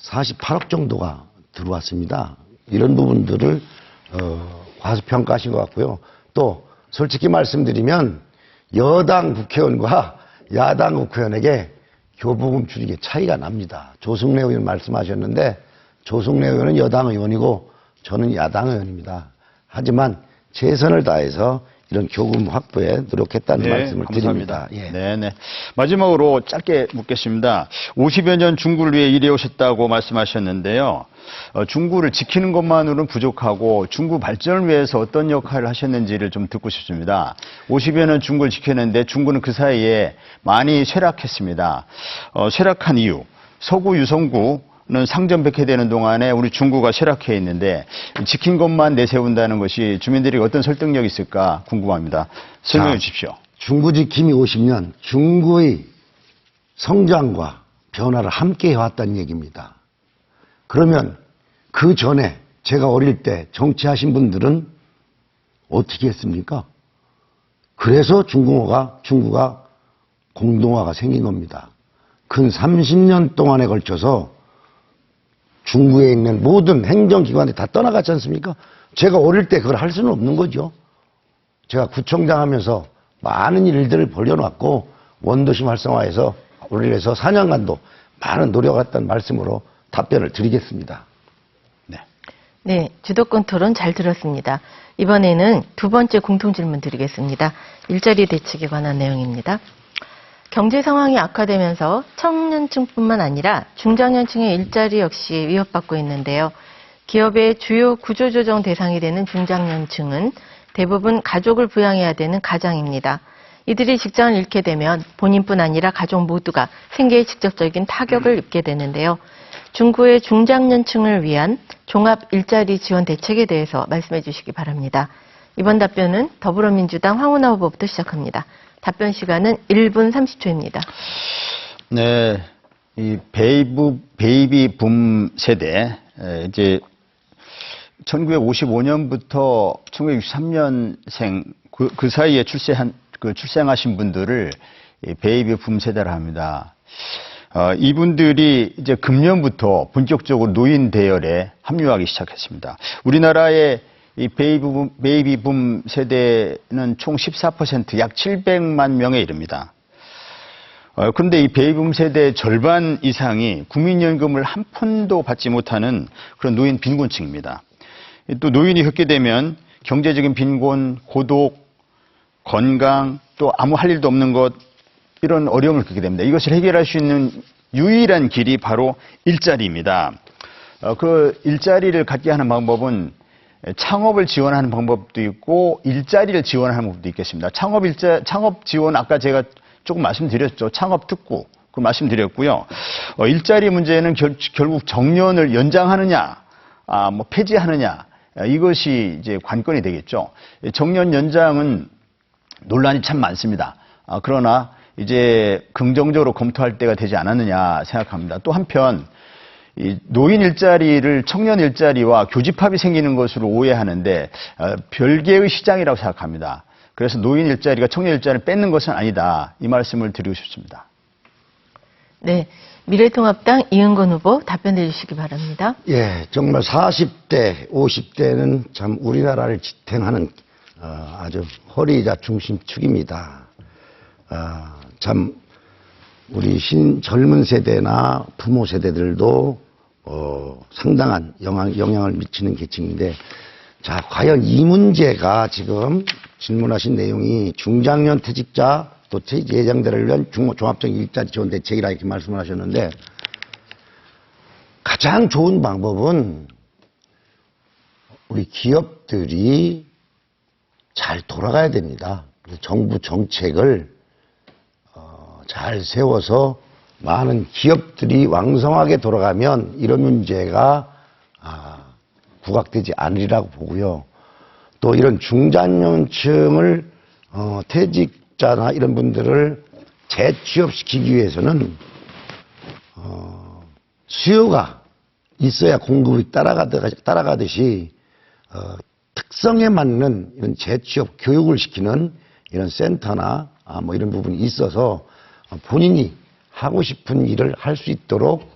548억 정도가 들어왔습니다. 이런 부분들을 과소평가하신 것 같고요. 또 솔직히 말씀드리면 여당 국회의원과 야당 국회의원에게 교부금 줄이기 차이가 납니다. 조승래 의원 말씀하셨는데 조승래 의원은 여당 의원이고 저는 야당 의원입니다. 하지만 최선을 다해서 이런 교부금 확보에 노력했다는 말씀을 감사합니다. 드립니다. 예. 네네. 마지막으로 짧게 묻겠습니다. 50여 년 중구를 위해 일해 오셨다고 말씀하셨는데요. 중구를 지키는 것만으로는 부족하고 중구 발전을 위해서 어떤 역할을 하셨는지를 좀 듣고 싶습니다. 50여 년 중구를 지켰는데 중구는 그 사이에 많이 쇠락했습니다. 쇠락한 이유, 서구 유성구는 상전백해되는 동안에 우리 중구가 쇠락해 있는데 지킨 것만 내세운다는 것이 주민들이 어떤 설득력이 있을까 궁금합니다. 설명해 주십시오. 중구 지킴이 50년, 중구의 성장과 변화를 함께 해왔다는 얘기입니다. 그러면 그 전에 제가 어릴 때 정치하신 분들은 어떻게 했습니까? 그래서 중구가 공동화가 생긴 겁니다. 근 30년 동안에 걸쳐서 중구에 있는 모든 행정기관이 다 떠나갔지 않습니까? 제가 어릴 때 그걸 할 수는 없는 거죠. 제가 구청장 하면서 많은 일들을 벌여놨고 원도심 활성화해서 우리에서 4년간도 많은 노력을 했다는 말씀으로 답변을 드리겠습니다. 네, 주도권 토론 잘 들었습니다. 이번에는 두 번째 공통 질문 드리겠습니다. 일자리 대책에 관한 내용입니다. 경제 상황이 악화되면서 청년층뿐만 아니라 중장년층의 일자리 역시 위협받고 있는데요. 기업의 주요 구조조정 대상이 되는 중장년층은 대부분 가족을 부양해야 되는 가장입니다. 이들이 직장을 잃게 되면 본인뿐 아니라 가족 모두가 생계에 직접적인 타격을 입게 되는데요. 중구의 중장년층을 위한 종합 일자리 지원 대책에 대해서 말씀해 주시기 바랍니다. 이번 답변은 더불어민주당 황운하 후보부터 시작합니다. 답변 시간은 1분 30초입니다. 네, 이 베이비 붐 세대, 이제 1955년부터 1963년생 그 사이에 출생하신 분들을 베이비 붐 세대라 합니다. 이분들이 이제 금년부터 본격적으로 노인 대열에 합류하기 시작했습니다. 우리나라의 이 베이비 붐 세대는 총 14%, 약 700만 명에 이릅니다. 그런데 이 베이비 붐 세대의 절반 이상이 국민연금을 한 푼도 받지 못하는 그런 노인 빈곤층입니다. 또 노인이 겪게 되면 경제적인 빈곤, 고독, 건강, 또 아무 할 일도 없는 것, 이런 어려움을 겪게 됩니다. 이것을 해결할 수 있는 유일한 길이 바로 일자리입니다. 그 일자리를 갖게 하는 방법은 창업을 지원하는 방법도 있고 일자리를 지원하는 방법도 있겠습니다. 창업 지원 아까 제가 조금 말씀드렸죠. 창업 특구 그 말씀드렸고요. 일자리 문제는 결국 정년을 연장하느냐, 뭐 폐지하느냐, 이것이 이제 관건이 되겠죠. 정년 연장은 논란이 참 많습니다. 그러나 이제 긍정적으로 검토할 때가 되지 않았느냐 생각합니다. 또 한편 이 노인 일자리를 청년 일자리와 교집합이 생기는 것으로 오해하는데 별개의 시장이라고 생각합니다. 그래서 노인 일자리가 청년 일자리를 뺏는 것은 아니다. 이 말씀을 드리고 싶습니다. 네, 미래통합당 이은건 후보 답변해 주시기 바랍니다. 예, 정말 40대, 50대는 참 우리나라를 지탱하는 아주 허리자 중심축입니다. 참 우리 젊은 세대나 부모 세대들도 상당한 영향을 미치는 계층인데, 자, 과연 이 문제가 지금 질문하신 내용이 중장년 퇴직자 또 예정자를 위한 종합적인 일자리 지원 대책이라 이렇게 말씀을 하셨는데, 가장 좋은 방법은 우리 기업들이 잘 돌아가야 됩니다. 정부 정책을 잘 세워서 많은 기업들이 왕성하게 돌아가면 이런 문제가 부각되지 않으리라고 보고요. 또 이런 중장년층을 퇴직자나 이런 분들을 재취업시키기 위해서는 수요가 있어야 공급이 따라가듯이 특성에 맞는 이런 재취업 교육을 시키는 이런 센터나 뭐 이런 부분이 있어서 본인이 하고 싶은 일을 할 수 있도록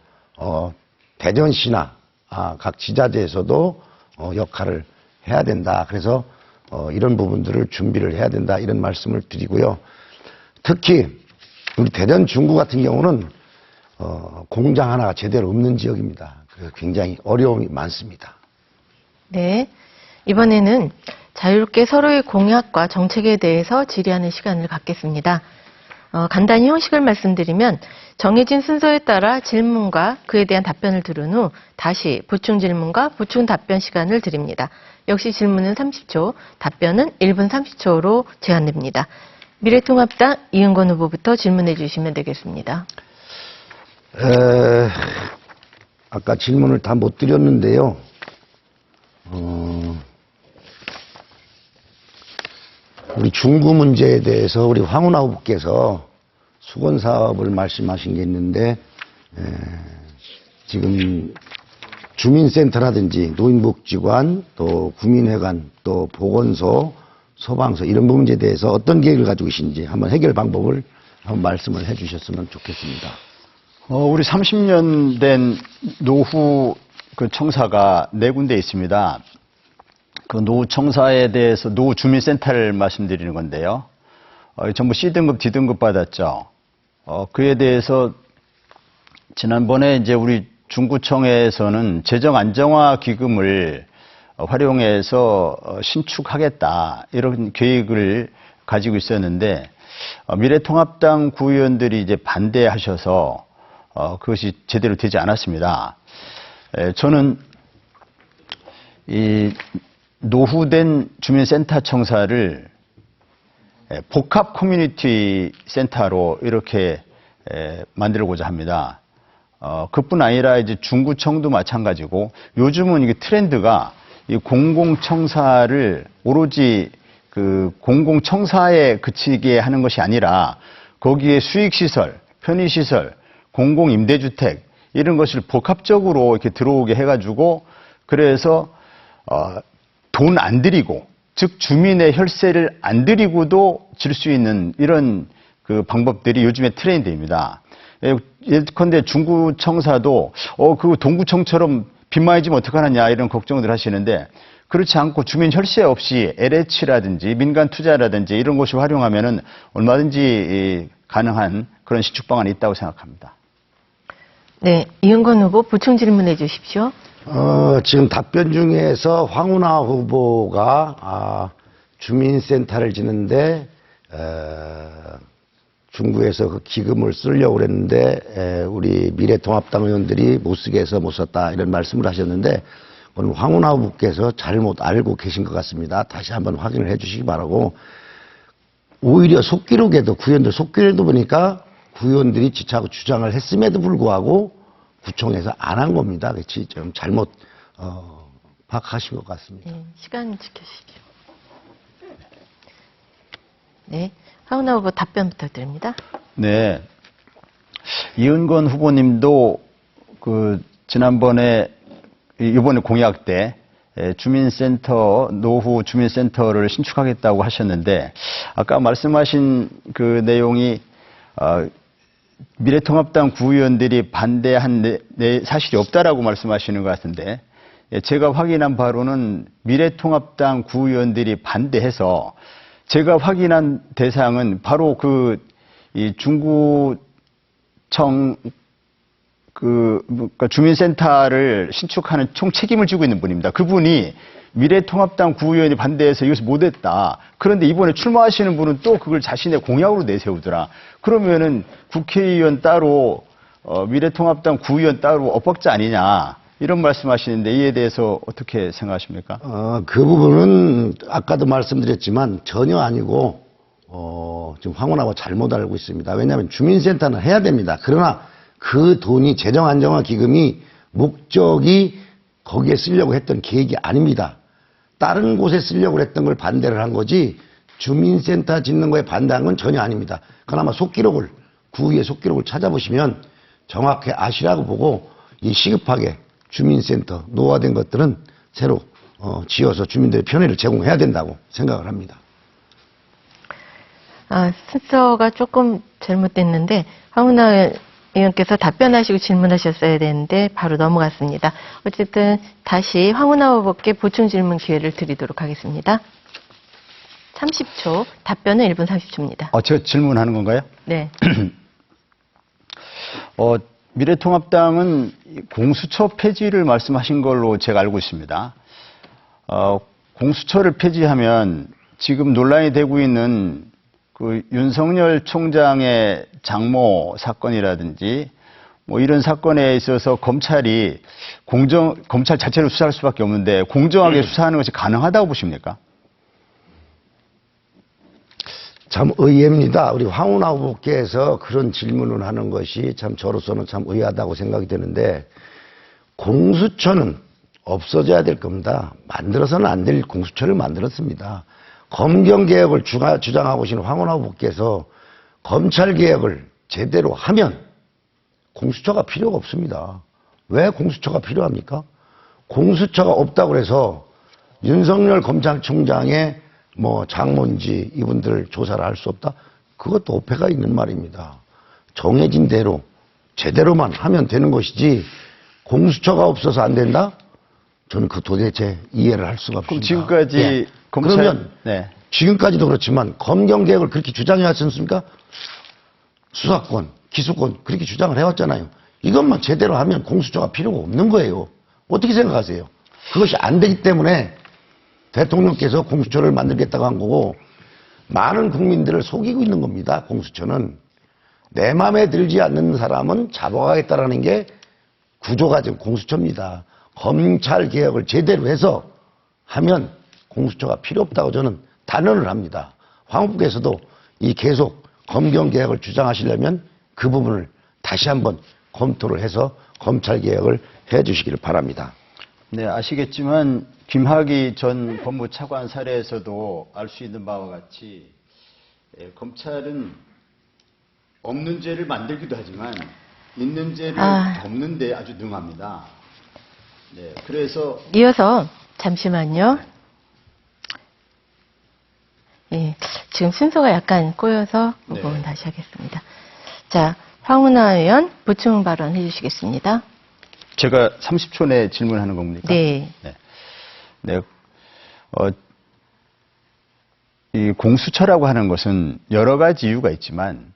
대전시나 각 지자체에서도 역할을 해야 된다. 그래서 이런 부분들을 준비를 해야 된다. 이런 말씀을 드리고요. 특히 우리 대전 중구 같은 경우는 공장 하나가 제대로 없는 지역입니다. 그래서 굉장히 어려움이 많습니다. 네, 이번에는 자유롭게 서로의 공약과 정책에 대해서 질의하는 시간을 갖겠습니다. 간단히 형식을 말씀드리면 정해진 순서에 따라 질문과 그에 대한 답변을 들은 후 다시 보충 질문과 보충 답변 시간을 드립니다. 역시 질문은 30초, 답변은 1분 30초로 제한됩니다. 미래통합당 이은건 후보부터 질문해 주시면 되겠습니다. 아까 질문을 다 못 드렸는데요. 우리 중구 문제에 대해서 우리 황운하 후보께서 수건 사업을 말씀하신 게 있는데 지금 주민센터라든지 노인복지관 또 구민회관 또 보건소 소방서 이런 문제에 대해서 어떤 계획을 가지고 계신지 한번 해결 방법을 한번 말씀을 해 주셨으면 좋겠습니다. 우리 30년 된 노후 그 청사가 4군데 있습니다. 그 노후 청사에 대해서 노후 주민센터를 말씀드리는 건데요. 전부 C등급, D등급 받았죠. 그에 대해서 지난번에 이제 우리 중구청에서는 재정 안정화 기금을 활용해서 신축하겠다 이런 계획을 가지고 있었는데 미래통합당 구의원들이 이제 반대하셔서 그것이 제대로 되지 않았습니다. 저는 이 노후된 주민센터 청사를 복합 커뮤니티 센터로 이렇게 만들고자 합니다. 그뿐 아니라 이제 중구청도 마찬가지고 요즘은 이게 트렌드가 이 공공청사를 오로지 그 공공청사에 그치게 하는 것이 아니라 거기에 수익시설, 편의시설, 공공임대주택 이런 것을 복합적으로 이렇게 들어오게 해가지고 그래서 돈 안 들이고 즉 주민의 혈세를 안 들이고도 질 수 있는 이런 그 방법들이 요즘의 트렌드입니다. 예컨대 중구청사도 그 동구청처럼 빚 많이 지면 어떡하느냐 이런 걱정들 하시는데 그렇지 않고 주민 혈세 없이 LH라든지 민간 투자라든지 이런 것을 활용하면은 얼마든지 가능한 그런 신축 방안이 있다고 생각합니다. 네, 이은건 후보 보충 질문해 주십시오. 지금 답변 중에서 황운하 후보가 주민센터를 짓는데 중구에서 그 기금을 쓰려고 그랬는데 우리 미래통합당 의원들이 못 쓰게 해서 못 썼다 이런 말씀을 하셨는데 오늘 황운하 후보께서 잘못 알고 계신 것 같습니다. 다시 한번 확인을 해 주시기 바라고 오히려 속기록에도 구의원들 속기록에도 보니까 구의원들이 지차고 주장을 했음에도 불구하고 구청에서 안 한 겁니다. 그렇지 좀 잘못 파악하신 것 같습니다. 네, 시간 지켜주십시오. 네, 황운하 후보 답변 부탁드립니다. 네, 이은건 후보님도 그 지난번에 이번에 공약 때 주민센터 노후 주민센터를 신축하겠다고 하셨는데 아까 말씀하신 그 내용이 미래통합당 구의원들이 반대한 사실이 없다라고 말씀하시는 것 같은데 제가 확인한 바로는 미래통합당 구의원들이 반대해서 제가 확인한 대상은 바로 이 중구청 그러니까 주민센터를 신축하는 총 책임을 지고 있는 분입니다. 그분이 미래통합당 구의원이 반대해서 이것을 못했다. 그런데 이번에 출마하시는 분은 또 그걸 자신의 공약으로 내세우더라. 그러면은 국회의원 따로 미래통합당 구의원 따로 엇박자 아니냐 이런 말씀하시는데 이에 대해서 어떻게 생각하십니까? 그 부분은 아까도 말씀드렸지만 전혀 아니고 지금 황운하고 잘못 알고 있습니다. 왜냐하면 주민센터는 해야 됩니다. 그러나 그 돈이 재정 안정화 기금이 목적이 거기에 쓰려고 했던 계획이 아닙니다. 다른 곳에 쓰려고 했던 걸 반대를 한 거지 주민센터 짓는 거에 반대한 건 전혀 아닙니다. 그나마 속기록을 구의의 속기록을 찾아보시면 정확히 아시라고 보고 이 시급하게 주민센터 노후화된 것들은 새로 지어서 주민들의 편의를 제공해야 된다고 생각을 합니다. 순서가 조금 잘못됐는데 황운하 의원께서 답변하시고 질문하셨어야 되는데 바로 넘어갔습니다. 어쨌든 다시 황운하 후보께 보충 질문 기회를 드리도록 하겠습니다. 30초, 답변은 1분 30초입니다. 제가 질문하는 건가요? 네. 미래통합당은 공수처 폐지를 말씀하신 걸로 제가 알고 있습니다. 공수처를 폐지하면 지금 논란이 되고 있는 그 윤석열 총장의 장모 사건이라든지 뭐 이런 사건에 있어서 검찰이 검찰 자체를 수사할 수밖에 없는데 공정하게 수사하는 것이 가능하다고 보십니까? 참 의외입니다. 우리 황운하 후보께서 그런 질문을 하는 것이 참 저로서는 참 의아하다고 생각이 되는데 공수처는 없어져야 될 겁니다. 만들어서는 안 될 공수처를 만들었습니다. 검경개혁을 주장하고 계신 황운하 후보께서 검찰개혁을 제대로 하면 공수처가 필요가 없습니다. 왜 공수처가 필요합니까? 공수처가 없다고 해서 윤석열 검찰총장의 장모인지 이분들 조사를 할 수 없다? 그것도 오해가 있는 말입니다. 정해진 대로 제대로만 하면 되는 것이지 공수처가 없어서 안 된다? 저는 그 도대체 이해를 할 수가 그럼 없습니다. 지금까지 예. 그러면 지금까지도 그렇지만 검경개혁을 그렇게 주장해 왔지 않습니까? 수사권, 기소권 그렇게 주장을 해왔잖아요. 이것만 제대로 하면 공수처가 필요가 없는 거예요. 어떻게 생각하세요? 그것이 안 되기 때문에 대통령께서 공수처를 만들겠다고 한 거고 많은 국민들을 속이고 있는 겁니다. 공수처는. 내 마음에 들지 않는 사람은 잡아가겠다라는 게 구조가 지금 공수처입니다. 검찰개혁을 제대로 해서 하면 공수처가 필요 없다고 저는 단언을 합니다. 황 후보께서도 이 계속 검경개혁을 주장하시려면 그 부분을 다시 한번 검토를 해서 검찰개혁을 해 주시기를 바랍니다. 네, 아시겠지만 김학의 전 법무차관 사례에서도 알 수 있는 바와 같이 검찰은 없는 죄를 만들기도 하지만 있는 죄를 덮는 데 아주 능합니다. 네, 그래서 이어서 잠시만요. 예, 지금 순서가 약간 꼬여서 그 네. 부분 다시 하겠습니다. 자, 황운하 의원 보충 발언 해주시겠습니다. 제가 30초 내에 질문하는 겁니까? 네. 네. 이 공수처라고 하는 것은 여러 가지 이유가 있지만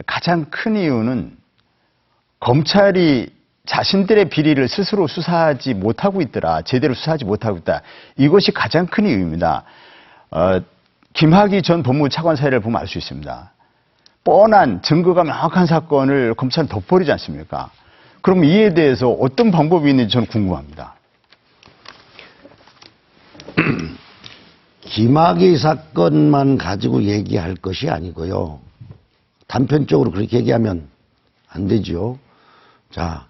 가장 큰 이유는 검찰이 자신들의 비리를 스스로 수사하지 못하고 있더라. 제대로 수사하지 못하고 있다. 이것이 가장 큰 이유입니다. 김학의 전 법무차관 사례를 보면 알 수 있습니다. 뻔한 증거가 명확한 사건을 검찰은 덮어버리지 않습니까? 그럼 이에 대해서 어떤 방법이 있는지 저는 궁금합니다. 김학의 사건만 가지고 얘기할 것이 아니고요. 단편적으로 그렇게 얘기하면 안 되죠. 자,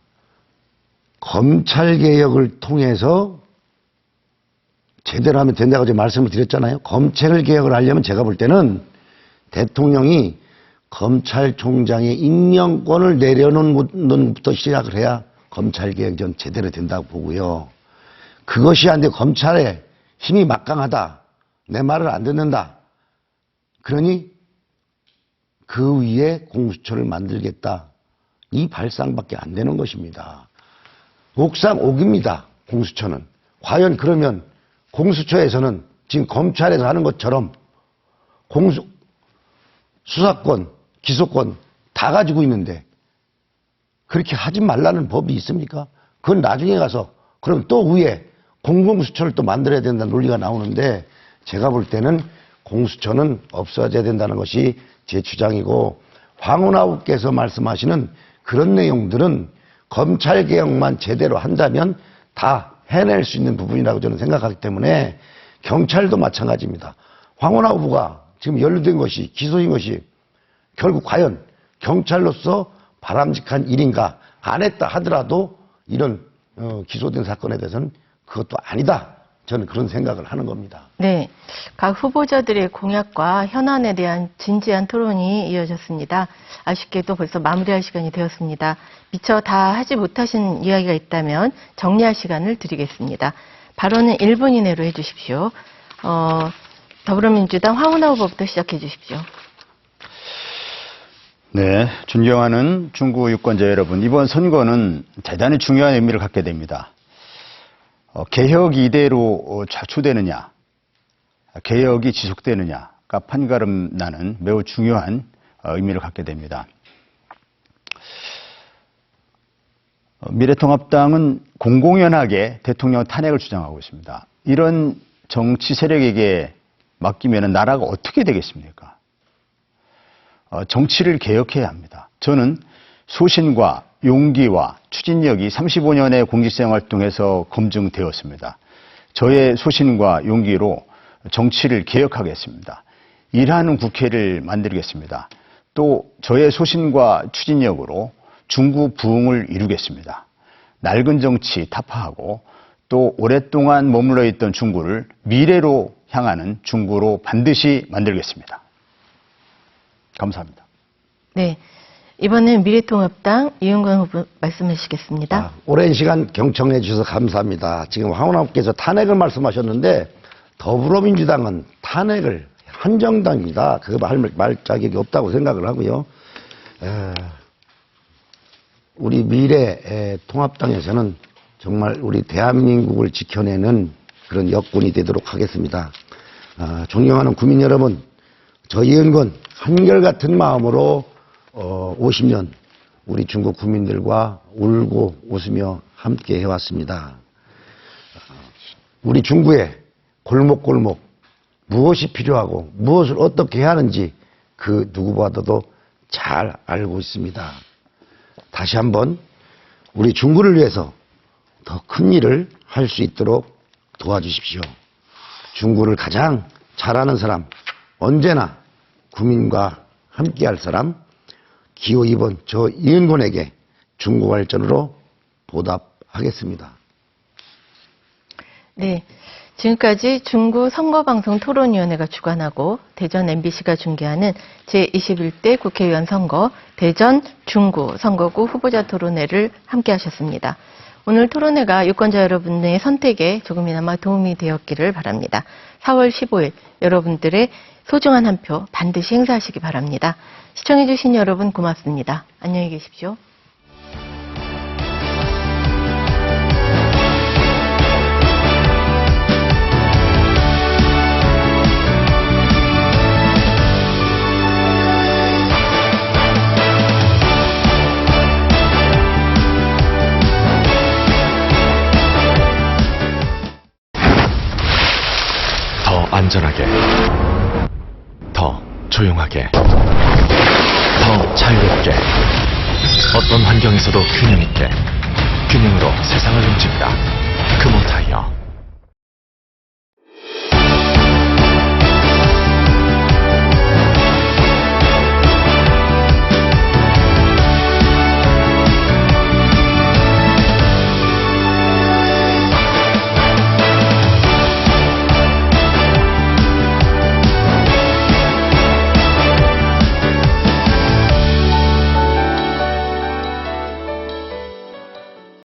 검찰개혁을 통해서 제대로 하면 된다고 제가 말씀을 드렸잖아요. 검찰개혁을 하려면 제가 볼 때는 대통령이 검찰총장의 임명권을 내려놓는 것부터 시작을 해야 검찰개혁이 전 제대로 된다고 보고요. 그것이 안 돼 검찰의 힘이 막강하다. 내 말을 안 듣는다. 그러니 그 위에 공수처를 만들겠다. 이 발상밖에 안 되는 것입니다. 옥상옥입니다. 공수처는. 과연 그러면 공수처에서는 지금 검찰에서 하는 것처럼 수사권, 기소권 다 가지고 있는데 그렇게 하지 말라는 법이 있습니까? 그건 나중에 가서 그럼 또 위에 공공수처를 또 만들어야 된다는 논리가 나오는데 제가 볼 때는 공수처는 없어져야 된다는 것이 제 주장이고 황운하 후보께서 말씀하시는 그런 내용들은 검찰개혁만 제대로 한다면 다 해낼 수 있는 부분이라고 저는 생각하기 때문에 경찰도 마찬가지입니다. 황운하 후보가 지금 연루된 것이 기소인 것이 결국 과연 경찰로서 바람직한 일인가 안 했다 하더라도 이런 기소된 사건에 대해서는 그것도 아니다. 저는 그런 생각을 하는 겁니다. 네, 각 후보자들의 공약과 현안에 대한 진지한 토론이 이어졌습니다. 아쉽게도 벌써 마무리할 시간이 되었습니다. 미처 다 하지 못하신 이야기가 있다면 정리할 시간을 드리겠습니다. 발언은 1분 이내로 해주십시오. 더불어민주당 황운하 후보부터 시작해 주십시오. 네, 존경하는 중구 유권자 여러분, 이번 선거는 대단히 중요한 의미를 갖게 됩니다. 개혁이 이대로 좌초되느냐, 개혁이 지속되느냐가 판가름 나는 매우 중요한 의미를 갖게 됩니다. 미래통합당은 공공연하게 대통령 탄핵을 주장하고 있습니다. 이런 정치 세력에게 맡기면 나라가 어떻게 되겠습니까? 정치를 개혁해야 합니다. 저는 소신과 용기와 추진력이 35년의 공직생 활동에서 검증되었습니다. 저의 소신과 용기로 정치를 개혁하겠습니다. 일하는 국회를 만들겠습니다. 또 저의 소신과 추진력으로 중구 부흥을 이루겠습니다. 낡은 정치 타파하고 또 오랫동안 머물러 있던 중구를 미래로 향하는 중구로 반드시 만들겠습니다. 감사합니다. 네. 이번엔 미래통합당 이은관 후보 말씀해 주시겠습니다. 오랜 시간 경청해 주셔서 감사합니다. 지금 황운하 후보께서 탄핵을 말씀하셨는데 더불어민주당은 탄핵을 한정당입니다. 그거 말 자격이 없다고 생각을 하고요. 우리 미래통합당에서는 정말 우리 대한민국을 지켜내는 그런 여건이 되도록 하겠습니다. 존경하는 국민 여러분, 저 이은건 한결같은 마음으로 50년 우리 중국 국민들과 울고 웃으며 함께 해왔습니다. 우리 중구의 골목골목 무엇이 필요하고 무엇을 어떻게 해야 하는지 그 누구보다도 잘 알고 있습니다. 다시 한번 우리 중구를 위해서 더 큰 일을 할 수 있도록 도와주십시오. 중구를 가장 잘하는 사람, 언제나 국민과 함께할 사람, 기호 2번 저 이은곤에게 중구발전으로 보답하겠습니다. 네. 지금까지 중구 선거방송 토론위원회가 주관하고 대전 MBC가 중계하는 제21대 국회의원 선거 대전 중구 선거구 후보자 토론회를 함께 하셨습니다. 오늘 토론회가 유권자 여러분의 선택에 조금이나마 도움이 되었기를 바랍니다. 4월 15일 여러분들의 소중한 한 표 반드시 행사하시기 바랍니다. 시청해주신 여러분 고맙습니다. 안녕히 계십시오. 더 안전하게, 더 조용하게, 더 자유롭게, 어떤 환경에서도 균형 있게, 균형으로 세상을 움직이다. 금호타이어.